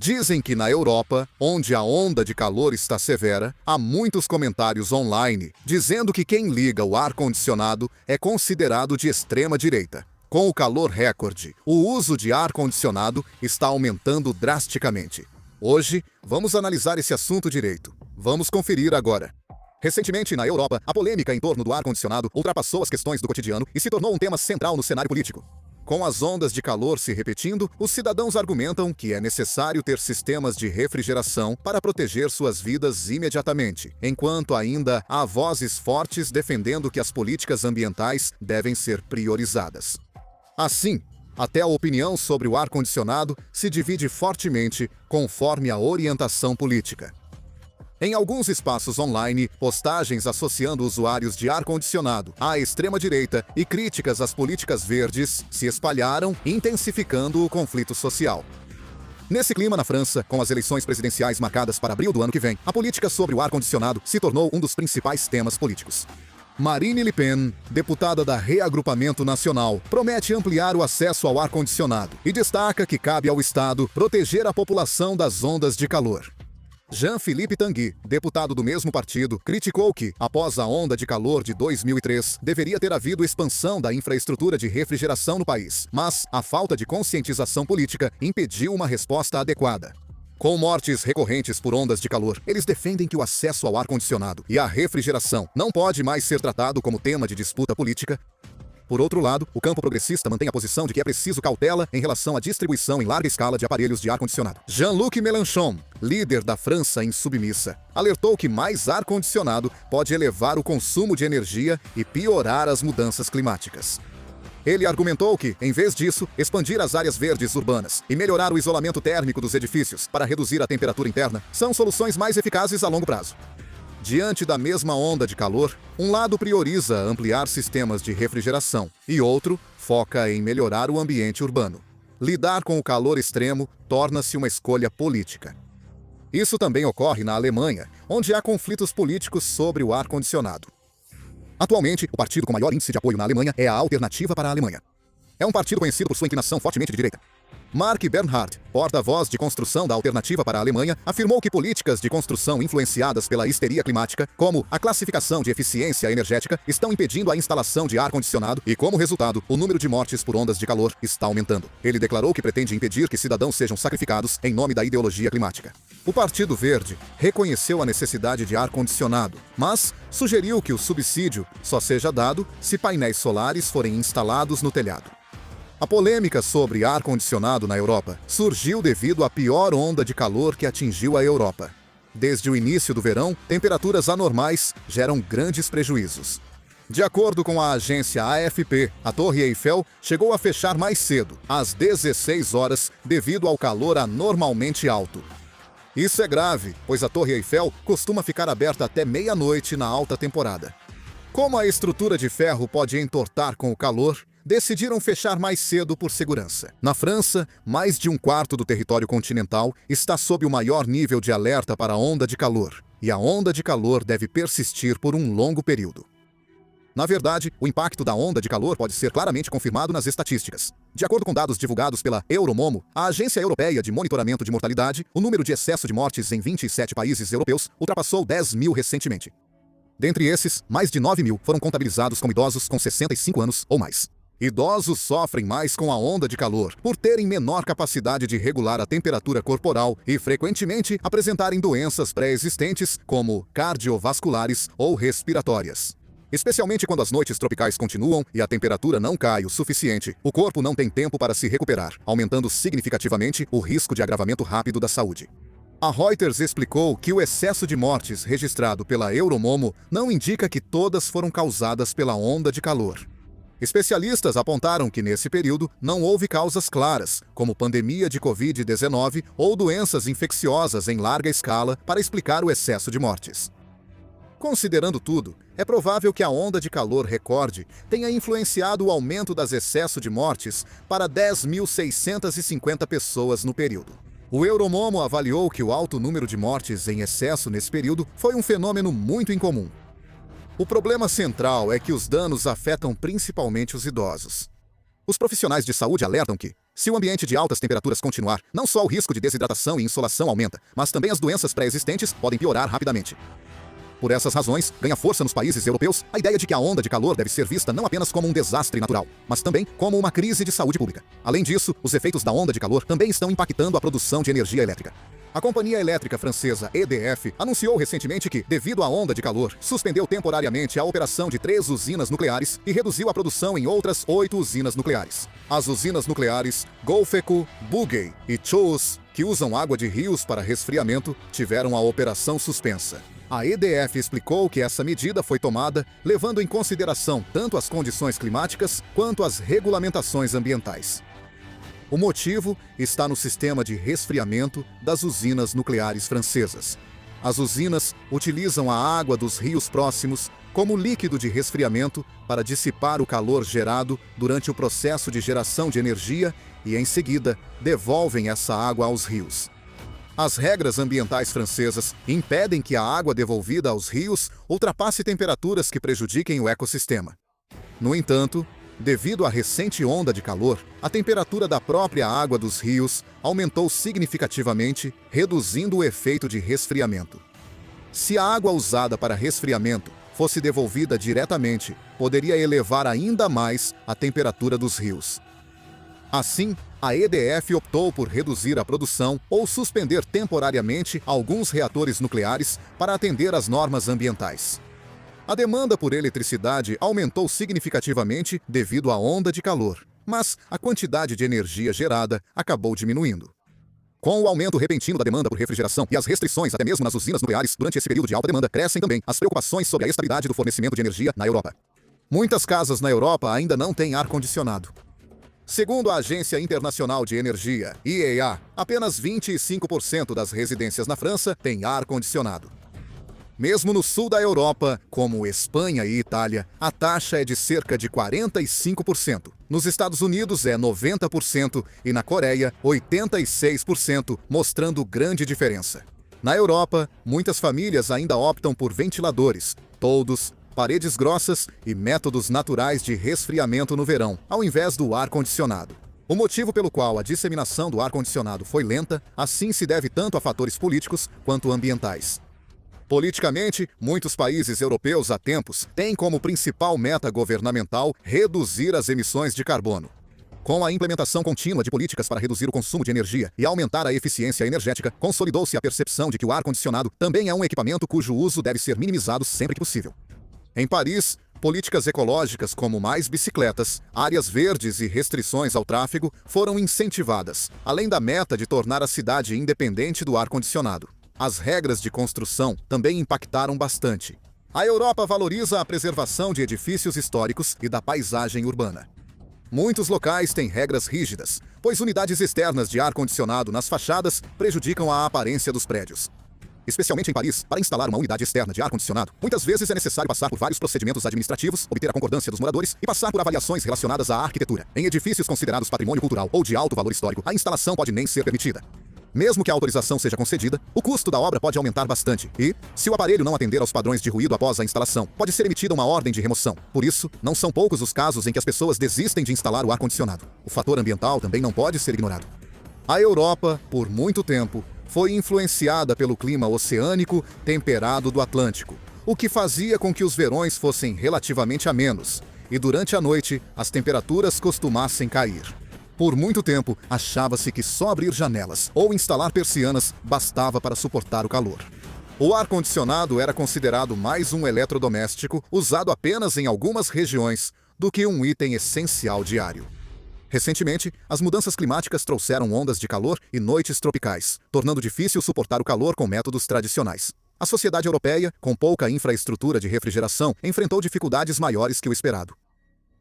Dizem que na Europa, onde a onda de calor está severa, há muitos comentários online dizendo que quem liga o ar-condicionado é considerado de extrema-direita. Com o calor recorde, o uso de ar-condicionado está aumentando drasticamente. Hoje, vamos analisar esse assunto direito. Vamos conferir agora. Recentemente, na Europa, a polêmica em torno do ar-condicionado ultrapassou as questões do cotidiano e se tornou um tema central no cenário político. Com as ondas de calor se repetindo, os cidadãos argumentam que é necessário ter sistemas de refrigeração para proteger suas vidas imediatamente, enquanto ainda há vozes fortes defendendo que as políticas ambientais devem ser priorizadas. Assim, até a opinião sobre o ar-condicionado se divide fortemente conforme a orientação política. Em alguns espaços online, postagens associando usuários de ar-condicionado à extrema-direita e críticas às políticas verdes se espalharam, intensificando o conflito social. Nesse clima, na França, com as eleições presidenciais marcadas para abril do ano que vem, a política sobre o ar-condicionado se tornou um dos principais temas políticos. Marine Le Pen, deputada da Reagrupamento Nacional, promete ampliar o acesso ao ar-condicionado e destaca que cabe ao Estado proteger a população das ondas de calor. Jean-Philippe Tanguy, deputado do mesmo partido, criticou que, após a onda de calor de 2003, deveria ter havido expansão da infraestrutura de refrigeração no país, mas a falta de conscientização política impediu uma resposta adequada. Com mortes recorrentes por ondas de calor, eles defendem que o acesso ao ar-condicionado e à refrigeração não pode mais ser tratado como tema de disputa política. Por outro lado, o campo progressista mantém a posição de que é preciso cautela em relação à distribuição em larga escala de aparelhos de ar-condicionado. Jean-Luc Mélenchon, líder da França insubmissa, alertou que mais ar-condicionado pode elevar o consumo de energia e piorar as mudanças climáticas. Ele argumentou que, em vez disso, expandir as áreas verdes urbanas e melhorar o isolamento térmico dos edifícios para reduzir a temperatura interna são soluções mais eficazes a longo prazo. Diante da mesma onda de calor, um lado prioriza ampliar sistemas de refrigeração e outro foca em melhorar o ambiente urbano. Lidar com o calor extremo torna-se uma escolha política. Isso também ocorre na Alemanha, onde há conflitos políticos sobre o ar-condicionado. Atualmente, o partido com maior índice de apoio na Alemanha é a Alternativa para a Alemanha. É um partido conhecido por sua inclinação fortemente de direita. Mark Bernhard, porta-voz de construção da Alternativa para a Alemanha, afirmou que políticas de construção influenciadas pela histeria climática, como a classificação de eficiência energética, estão impedindo a instalação de ar-condicionado e, como resultado, o número de mortes por ondas de calor está aumentando. Ele declarou que pretende impedir que cidadãos sejam sacrificados em nome da ideologia climática. O Partido Verde reconheceu a necessidade de ar-condicionado, mas sugeriu que o subsídio só seja dado se painéis solares forem instalados no telhado. A polêmica sobre ar-condicionado na Europa surgiu devido à pior onda de calor que atingiu a Europa. Desde o início do verão, temperaturas anormais geram grandes prejuízos. De acordo com a agência AFP, a Torre Eiffel chegou a fechar mais cedo, às 16 horas, devido ao calor anormalmente alto. Isso é grave, pois a Torre Eiffel costuma ficar aberta até meia-noite na alta temporada. Como a estrutura de ferro pode entortar com o calor, decidiram fechar mais cedo por segurança. Na França, mais de um quarto do território continental está sob o maior nível de alerta para a onda de calor, e a onda de calor deve persistir por um longo período. Na verdade, o impacto da onda de calor pode ser claramente confirmado nas estatísticas. De acordo com dados divulgados pela Euromomo, a Agência Europeia de Monitoramento de Mortalidade, o número de excesso de mortes em 27 países europeus ultrapassou 10 mil recentemente. Dentre esses, mais de 9 mil foram contabilizados como idosos com 65 anos ou mais. Idosos sofrem mais com a onda de calor por terem menor capacidade de regular a temperatura corporal e frequentemente apresentarem doenças pré-existentes como cardiovasculares ou respiratórias. Especialmente quando as noites tropicais continuam e a temperatura não cai o suficiente, o corpo não tem tempo para se recuperar, aumentando significativamente o risco de agravamento rápido da saúde. A Reuters explicou que o excesso de mortes registrado pela Euromomo não indica que todas foram causadas pela onda de calor. Especialistas apontaram que nesse período não houve causas claras, como pandemia de Covid-19 ou doenças infecciosas em larga escala para explicar o excesso de mortes. Considerando tudo, é provável que a onda de calor recorde tenha influenciado o aumento das excessos de mortes para 10.650 pessoas no período. O Euromomo avaliou que o alto número de mortes em excesso nesse período foi um fenômeno muito incomum. O problema central é que os danos afetam principalmente os idosos. Os profissionais de saúde alertam que, Se o ambiente de altas temperaturas continuar, não só o risco de desidratação e insolação aumenta, mas também as doenças pré-existentes podem piorar rapidamente. Por essas razões, ganha força nos países europeus a ideia de que a onda de calor deve ser vista não apenas como um desastre natural, mas também como uma crise de saúde pública. Além disso, os efeitos da onda de calor também estão impactando a produção de energia elétrica. A companhia elétrica francesa EDF anunciou recentemente que, devido à onda de calor, suspendeu temporariamente a operação de 3 usinas nucleares e reduziu a produção em outras 8 usinas nucleares. As usinas nucleares Golfeco, Bugey e Choos, que usam água de rios para resfriamento, tiveram a operação suspensa. A EDF explicou que essa medida foi tomada levando em consideração tanto as condições climáticas quanto as regulamentações ambientais. O motivo está no sistema de resfriamento das usinas nucleares francesas. As usinas utilizam a água dos rios próximos como líquido de resfriamento para dissipar o calor gerado durante o processo de geração de energia e, em seguida, devolvem essa água aos rios. As regras ambientais francesas impedem que a água devolvida aos rios ultrapasse temperaturas que prejudiquem o ecossistema. No entanto, devido à recente onda de calor, a temperatura da própria água dos rios aumentou significativamente, reduzindo o efeito de resfriamento. Se a água usada para resfriamento fosse devolvida diretamente, poderia elevar ainda mais a temperatura dos rios. Assim, a EDF optou por reduzir a produção ou suspender temporariamente alguns reatores nucleares para atender às normas ambientais. A demanda por eletricidade aumentou significativamente devido à onda de calor, mas a quantidade de energia gerada acabou diminuindo. Com o aumento repentino da demanda por refrigeração e as restrições até mesmo nas usinas nucleares durante esse período de alta demanda, crescem também as preocupações sobre a estabilidade do fornecimento de energia na Europa. Muitas casas na Europa ainda não têm ar-condicionado. Segundo a Agência Internacional de Energia, IEA, apenas 25% das residências na França têm ar-condicionado. Mesmo no sul da Europa, como Espanha e Itália, a taxa é de cerca de 45%. Nos Estados Unidos é 90% e na Coreia, 86%, mostrando grande diferença. Na Europa, muitas famílias ainda optam por ventiladores, toldos, paredes grossas e métodos naturais de resfriamento no verão, ao invés do ar-condicionado. O motivo pelo qual a disseminação do ar-condicionado foi lenta, assim se deve tanto a fatores políticos quanto ambientais. Politicamente, muitos países europeus há tempos têm como principal meta governamental reduzir as emissões de carbono. Com a implementação contínua de políticas para reduzir o consumo de energia e aumentar a eficiência energética, consolidou-se a percepção de que o ar-condicionado também é um equipamento cujo uso deve ser minimizado sempre que possível. Em Paris, políticas ecológicas como mais bicicletas, áreas verdes e restrições ao tráfego foram incentivadas, além da meta de tornar a cidade independente do ar-condicionado. As regras de construção também impactaram bastante. A Europa valoriza a preservação de edifícios históricos e da paisagem urbana. Muitos locais têm regras rígidas, pois unidades externas de ar-condicionado nas fachadas prejudicam a aparência dos prédios. Especialmente em Paris, para instalar uma unidade externa de ar-condicionado, muitas vezes é necessário passar por vários procedimentos administrativos, obter a concordância dos moradores e passar por avaliações relacionadas à arquitetura. Em edifícios considerados patrimônio cultural ou de alto valor histórico, a instalação pode nem ser permitida. Mesmo que a autorização seja concedida, o custo da obra pode aumentar bastante e, se o aparelho não atender aos padrões de ruído após a instalação, pode ser emitida uma ordem de remoção. Por isso, não são poucos os casos em que as pessoas desistem de instalar o ar-condicionado. O fator ambiental também não pode ser ignorado. A Europa, por muito tempo, foi influenciada pelo clima oceânico temperado do Atlântico, o que fazia com que os verões fossem relativamente amenos e durante a noite as temperaturas costumassem cair. Por muito tempo, achava-se que só abrir janelas ou instalar persianas bastava para suportar o calor. O ar-condicionado era considerado mais um eletrodoméstico usado apenas em algumas regiões do que um item essencial diário. Recentemente, as mudanças climáticas trouxeram ondas de calor e noites tropicais, tornando difícil suportar o calor com métodos tradicionais. A sociedade europeia, com pouca infraestrutura de refrigeração, enfrentou dificuldades maiores que o esperado.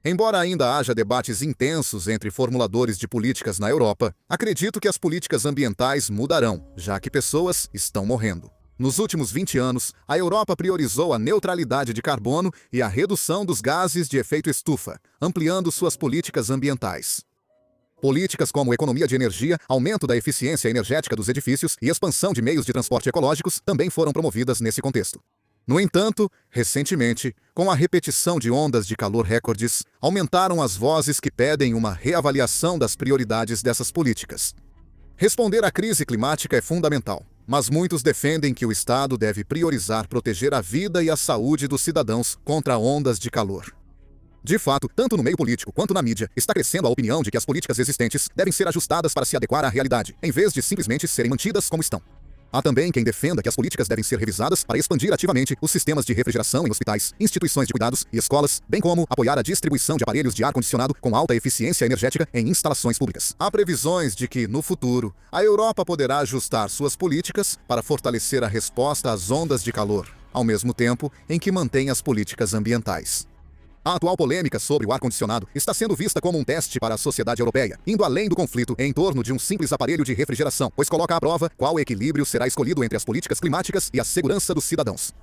Embora ainda haja debates intensos entre formuladores de políticas na Europa, acredito que as políticas ambientais mudarão, já que pessoas estão morrendo. Nos últimos 20 anos, a Europa priorizou a neutralidade de carbono e a redução dos gases de efeito estufa, ampliando suas políticas ambientais. Políticas como economia de energia, aumento da eficiência energética dos edifícios e expansão de meios de transporte ecológicos também foram promovidas nesse contexto. No entanto, recentemente, com a repetição de ondas de calor recordes, aumentaram as vozes que pedem uma reavaliação das prioridades dessas políticas. Responder à crise climática é fundamental, mas muitos defendem que o Estado deve priorizar proteger a vida e a saúde dos cidadãos contra ondas de calor. De fato, tanto no meio político quanto na mídia, está crescendo a opinião de que as políticas existentes devem ser ajustadas para se adequar à realidade, em vez de simplesmente serem mantidas como estão. Há também quem defenda que as políticas devem ser revisadas para expandir ativamente os sistemas de refrigeração em hospitais, instituições de cuidados e escolas, bem como apoiar a distribuição de aparelhos de ar-condicionado com alta eficiência energética em instalações públicas. Há previsões de que, no futuro, a Europa poderá ajustar suas políticas para fortalecer a resposta às ondas de calor, ao mesmo tempo em que mantém as políticas ambientais. A atual polêmica sobre o ar-condicionado está sendo vista como um teste para a sociedade europeia, indo além do conflito em torno de um simples aparelho de refrigeração, pois coloca à prova qual equilíbrio será escolhido entre as políticas climáticas e a segurança dos cidadãos.